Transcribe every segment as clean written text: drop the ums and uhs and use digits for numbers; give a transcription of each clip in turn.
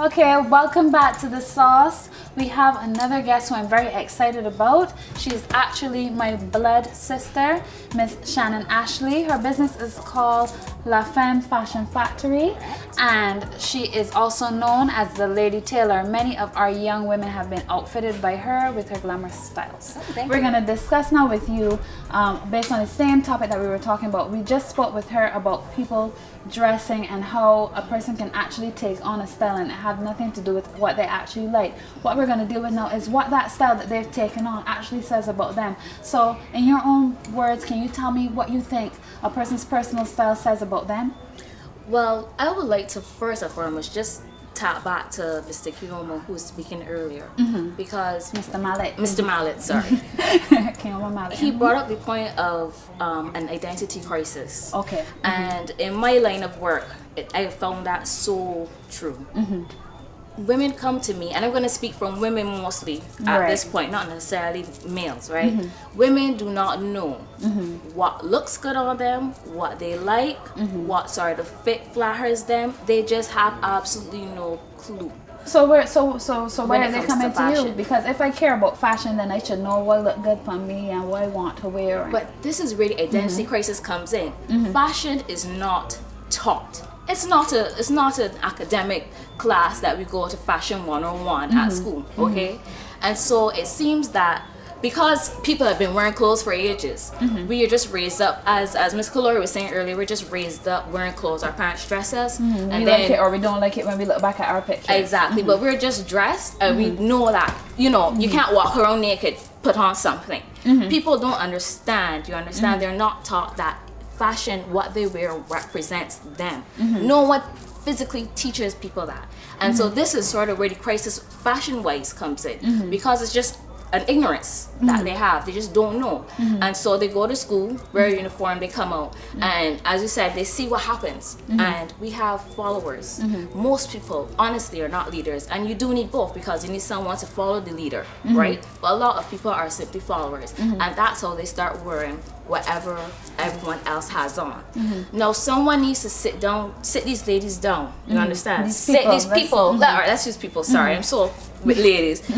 Okay, welcome back to The Sauce. We have another guest who I'm very excited about. She's actually my blood sister, Miss Shannon Ashley. Her business is called La Femme Fashion Factory, and she is also known as the Lady Tailor. Many of our young women have been outfitted by her with her glamorous styles. We're going to discuss now with you based on the same topic that we were talking about. We just spoke with her about people dressing and how a person can actually take on a style and have nothing to do with what they actually like. What we're going to deal with now is what that style that they've taken on actually says about them. So in your own words, can you tell me what you think a person's personal style says about them? Well, I would like to first and foremost just tap back to Mr. Kiyomo, who was speaking earlier, because Mr. Mallet. Mr. Mallet, sorry. Kiyomo Mallet. He brought up the point of an identity crisis. Okay. And in my line of work, I found that so true. Women come to me, and I'm going to speak from women mostly at this point, not necessarily males, right? Women do not know what looks good on them, what they like, what sort of fit flatters them. They just have absolutely no clue. So why are they coming to you? Fashion. Because if I care about fashion, then I should know what look good for me and what I want to wear. But this is really identity crisis comes in. Fashion is not taught. It's not an academic class that we go to fashion 101 at school, okay? And so it seems that because people have been wearing clothes for ages, we are just raised up, as Miss Kalori was saying earlier, we're just raised up wearing clothes our parents dress us. We like it or we don't like it when we look back at our pictures. Exactly, but we're just dressed and we know that, you know, you can't walk around naked, put on something. People don't understand, you understand? They're not taught that fashion, what they wear represents them. No one physically teaches people that. And so this is sort of where the crisis fashion-wise comes in, because it's just an ignorance that they have. They just don't know. And so they go to school, wear a uniform, they come out, and as you said, they see what happens. And we have followers. Most people, honestly, are not leaders. And you do need both, because you need someone to follow the leader, right? But a lot of people are simply followers. And that's how they start wearing whatever everyone else has on. Now, someone needs to sit these ladies down. You understand? Sit these people. Let's use people. Sorry, I'm so with ladies.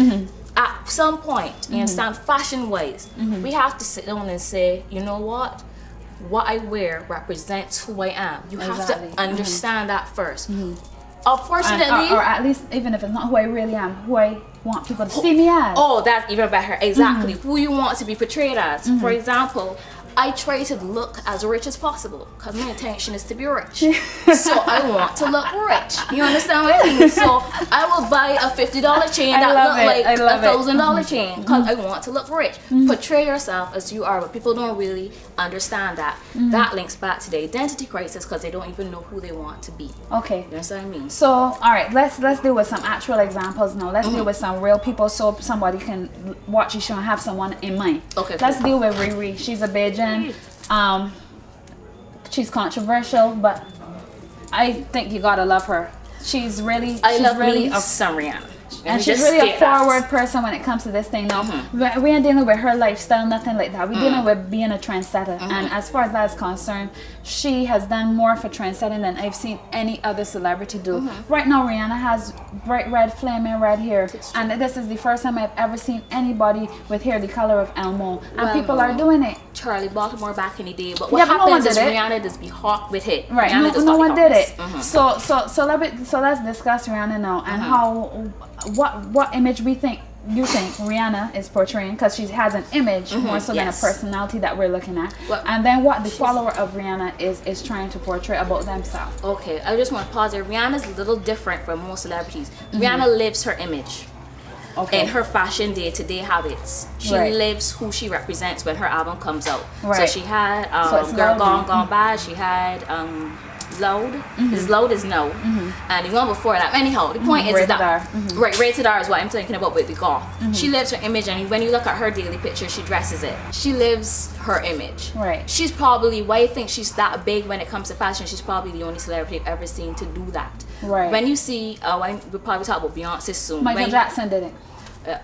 At some point, you understand, fashion-wise, we have to sit down and say, you know what I wear represents who I am. You have to understand that first. Unfortunately, or at least, even if it's not who I really am, who I want people to see me as. Oh, that's even better. Exactly. Who you want to be portrayed as. For example, I try to look as rich as possible because my intention is to be rich. So I want to look rich. You understand what I mean? So I will buy a $50 chain that look like a $1,000 chain because I want to look rich. Portray yourself as you are, but people don't really understand that. That links back to the identity crisis because they don't even know who they want to be. Okay. You understand what I mean? So, all right, let's deal with some actual examples now. Let's deal with some real people so somebody can watch the show and have someone in mind. Okay. Let's deal with Riri. She's a Bajan. She's controversial, but I think you gotta love her. She's really some Rihanna. And she's really a forward person when it comes to this thing now. We ain't dealing with her lifestyle, nothing like that. We're dealing with being a trendsetter. And as far as that is concerned, she has done more for trendsetting than I've seen any other celebrity do. Right now, Rihanna has bright red, flaming red hair. And this is the first time I've ever seen anybody with hair the color of Elmo. And people are doing it. Charlie Baltimore back in the day, but what happens is Rihanna does be hot with it. Right, no one did it. So let's discuss Rihanna now and how what image you think Rihanna is portraying, because she has an image more so than a personality that we're looking at, and then what the follower of Rihanna is trying to portray about themselves. Okay, I just want to pause there. Rihanna's a little different from most celebrities. Rihanna lives her image. In her fashion day-to-day habits. She lives who she represents when her album comes out. So she had Girl Gone Bad, she had Loud. His Loud is No. And the one before that. Anyhow, the point is that Rated R is what I'm thinking about with the goth. She lives her image, and when you look at her daily picture, she dresses it. She lives her image. Right. She's probably, why I think she's that big when it comes to fashion, she's probably the only celebrity I've ever seen to do that. Right. When you see, we'll probably talk about Beyonce soon. Michael Jackson did it.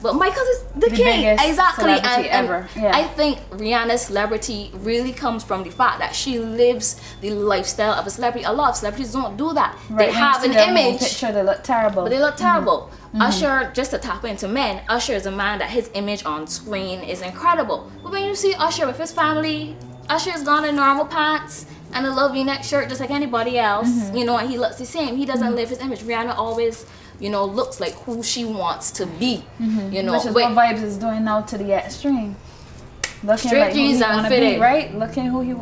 But Michael is the king. biggest Exactly. celebrity And ever. Yeah. I think Rihanna's celebrity really comes from the fact that she lives the lifestyle of a celebrity. A lot of celebrities don't do that. Right, They when you have see an them on image, picture, they look terrible. but they look terrible. Usher, just to tap into men, Usher is a man that his image on screen is incredible. But when you see Usher with his family, Usher's gone in normal pants and a low V-neck shirt just like anybody else, you know, and he looks the same. He doesn't live his image. Rihanna always, you know, looks like who she wants to be, you know. Which is what Vibes is doing now to the extreme. Looking Straight like who he jeans and want to be, fitted. right? Looking who he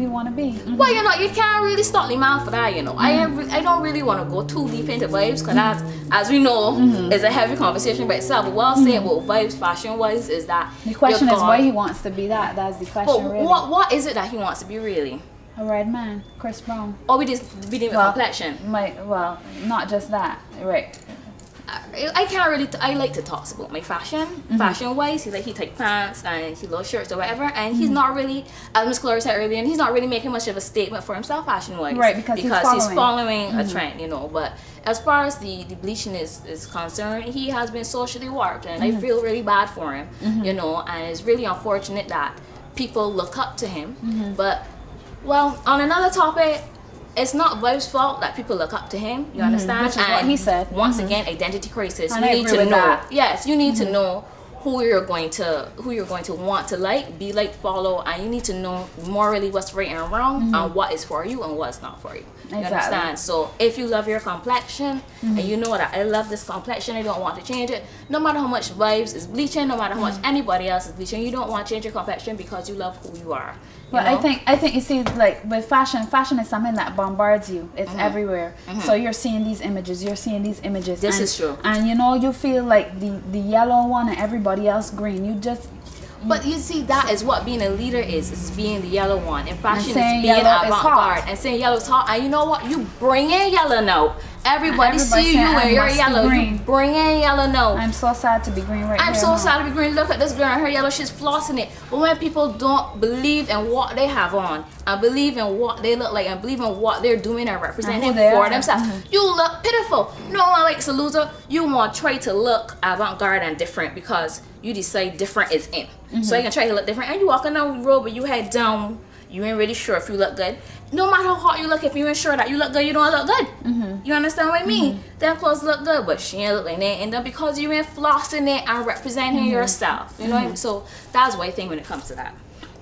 want to be. Well, you know, you can't really stop the man for that, you know. I don't really want to go too deep into Vibes because as we know, it's a heavy conversation by itself. But what I'm saying about Vibes fashion-wise is that The question is why he wants to be that. That's the question, But really. what is it that he wants to be really? A red man, Chris Brown. Or we just be with complexion? Not just that, right? I can't really. I like to talk about my fashion, fashion-wise. He take pants and he loves shirts or whatever, and he's not really, as Miss Chloe said earlier, and he's not really making much of a statement for himself fashion-wise, Right, because he's following a trend, you know. But as far as the bleaching is concerned, he has been socially warped, and I feel really bad for him, you know, and it's really unfortunate that people look up to him. But well, on another topic. It's not Vibes' fault that people look up to him. You understand? Which is what he said. Once again, identity crisis. And you I need agree to with know. that. Yes, you need to know who you're going to want to like, be like, follow, and you need to know morally what's right and wrong, and what is for you and what's not for you. You understand? So if you love your complexion and you know that I love this complexion, I don't want to change it. No matter how much Vibes is bleaching, no matter how much anybody else is bleaching, you don't want to change your complexion because you love who you are. But I think you see, like with fashion is something that bombards you. It's everywhere. So you're seeing these images. This is true. And you know, you feel like the yellow one and everybody else green. But you see, that is what being a leader is being the yellow one. In fashion, saying it's being yellow is avant-garde. hot. And saying yellow is hot. And you know what? You bring in yellow now. Everybody see saying, you "I when you're must be yellow. green." You bring in yellow now. I'm so sad to be green right I'm here. so sad to be green. Look at this girl, her yellow, she's flossing it. But when people don't believe in what they have on, and believe in what they look like, and believe in what they're doing and representing for themselves, you look pitiful. No one likes a loser. You want to try to look avant-garde and different because you decide different is in. So you can try to look different, and you walking down the road, but you head down. You ain't really sure if you look good. No matter how hot you look, if you ain't sure that you look good, you don't look good. You understand what I mean? Them clothes look good, but she ain't look like that. And then because you ain't flossing it and representing yourself. You know what I mean? So that's what I think when it comes to that.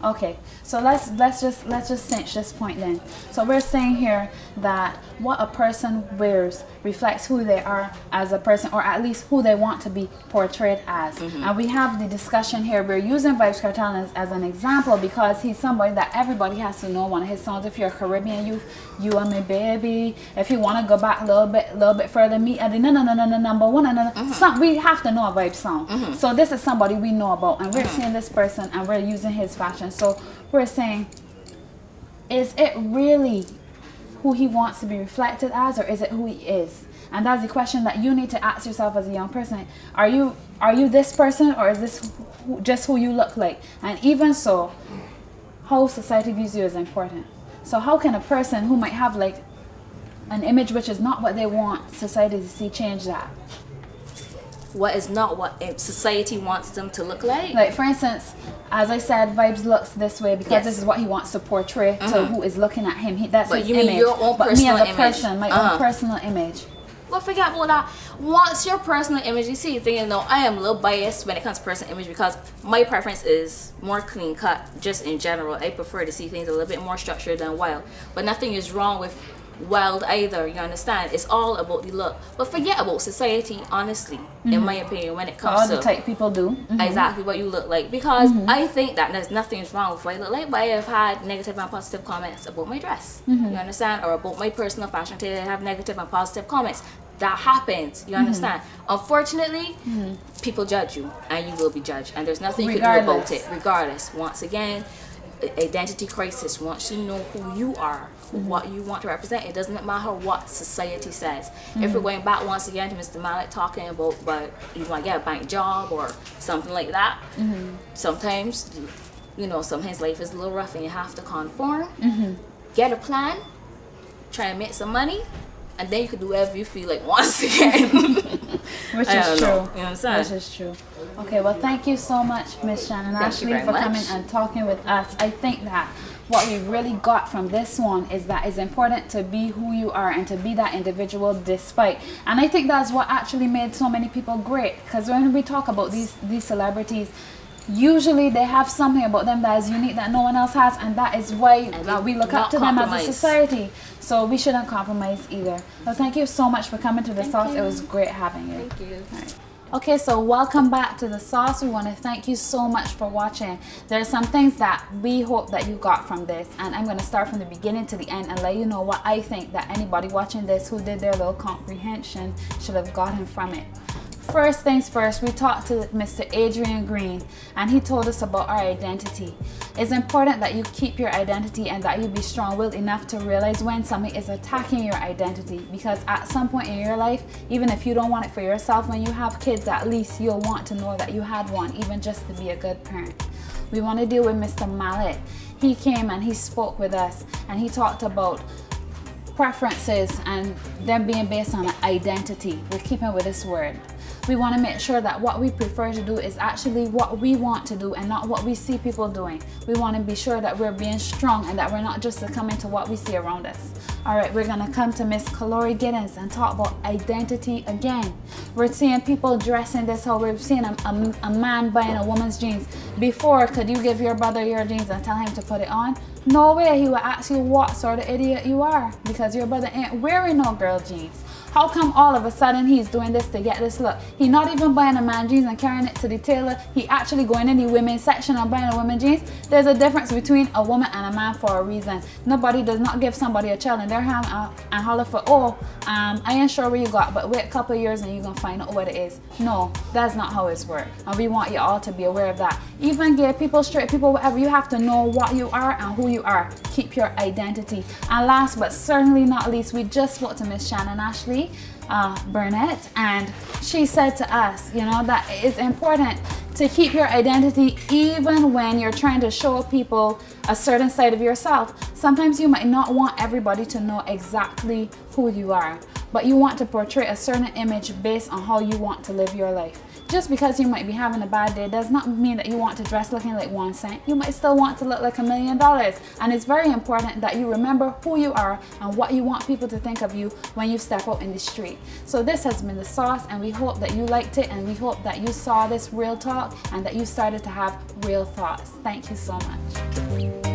Okay, so let's just cinch this point then. So we're saying here that what a person wears reflects who they are as a person, or at least who they want to be portrayed as. And we have the discussion here. We're using Vibes Cartel as an example because he's somebody that everybody has to know. One of his songs, if you're a Caribbean youth, You Are My Baby. If you want to go back a little bit further, Me at the number one. We have to know a Vibes song. So this is somebody we know about, and we're seeing this person and we're using his fashion. So we're saying, is it really who he wants to be reflected as, or is it who he is? And that's the question that you need to ask yourself as a young person. Are you this person, or is this just who you look like? And even so, how society views you is important. So how can a person who might have like an image which is not what they want society to see change that? What is not what society wants them to look like? Like, for instance, as I said, Vibes looks this way because this is what he wants to portray to who is looking at him. That's but his you image. mean your own but personal me as a image? person, my own personal image. Well, forget about that. Once your personal image, you see, thinking, no, I am a little biased when it comes to personal image because my preference is more clean cut, just in general. I prefer to see things a little bit more structured than wild. But nothing is wrong with wild either, you understand? It's all about the look. But forget about society, honestly, in my opinion, when it comes All to the type people do. exactly what you look like. Because I think that there's nothing wrong with what I look like, but I have had negative and positive comments about my dress. You understand? Or about my personal fashion today, I have negative and positive comments. That happens, you understand? Unfortunately, people judge you, and you will be judged, and there's nothing you can do about it. Regardless, once again, identity crisis. Once you know who you are, what you want to represent, it doesn't matter what society says. If we're going back once again to Mr. Malik talking about, but you want to get a bank job or something like that, sometimes, you know, sometimes life is a little rough and you have to conform. Get a plan, try and make some money, and then you can do whatever you feel like once again. Which I is don't true. know. You know what I'm saying? Which is true. Okay, well, thank you so much, Miss Shannon Thank you Ashley, very for much. coming and talking with us. I think that what we really got from this one is that it's important to be who you are and to be that individual despite. And I think that's what actually made so many people great. Because when we talk about these celebrities, usually they have something about them that is unique that no one else has, and that is why we look up to them as a society. So we shouldn't compromise either. So thank you so much for coming to the sauce. It was great having you. Thank you. All right. Okay, so welcome back to the sauce. We want to thank you so much for watching. There are some things that we hope that you got from this, and I'm going to start from the beginning to the end and let you know what I think that anybody watching this who did their little comprehension should have gotten from it. First things first, we talked to Mr. Adrian Green, and he told us about our identity. It's important that you keep your identity and that you be strong-willed enough to realize when something is attacking your identity, because at some point in your life, even if you don't want it for yourself, when you have kids, at least you'll want to know that you had one, even just to be a good parent. We want to deal with Mr. Mallet. He came and he spoke with us, and he talked about preferences and them being based on identity. We're keeping with this word. We want to make sure that what we prefer to do is actually what we want to do and not what we see people doing. We want to be sure that we're being strong and that we're not just succumbing to what we see around us. All right, we're going to come to Miss Kalori Giddens and talk about identity again. We're seeing people dressing this how we've seen a man buying a woman's jeans. Before, could you give your brother your jeans and tell him to put it on? No way. He would ask you what sort of idiot you are, because your brother ain't wearing no girl jeans. How come all of a sudden he's doing this to get this look? He not even buying a man jeans and carrying it to the tailor. He actually going in the women's section and buying a woman jeans. There's a difference between a woman and a man for a reason. Nobody does not give somebody a child in their hand and holler for, oh, I ain't sure where you got, but wait a couple of years and you're gonna find out what it is. No, that's not how it's worked. And we want you all to be aware of that. Even gay people, straight people, whatever, you have to know what you are and who you are. Keep your identity. And last but certainly not least, we just spoke to Miss Shannon Ashley Burnett, and she said to us, you know, that it's important to keep your identity even when you're trying to show people a certain side of yourself. Sometimes you might not want everybody to know exactly who you are, but you want to portray a certain image based on how you want to live your life. Just because you might be having a bad day does not mean that you want to dress looking like 1 cent. You might still want to look like $1 million. And it's very important that you remember who you are and what you want people to think of you when you step out in the street. So this has been The Sauce, and we hope that you liked it, and we hope that you saw this real talk and that you started to have real thoughts. Thank you so much.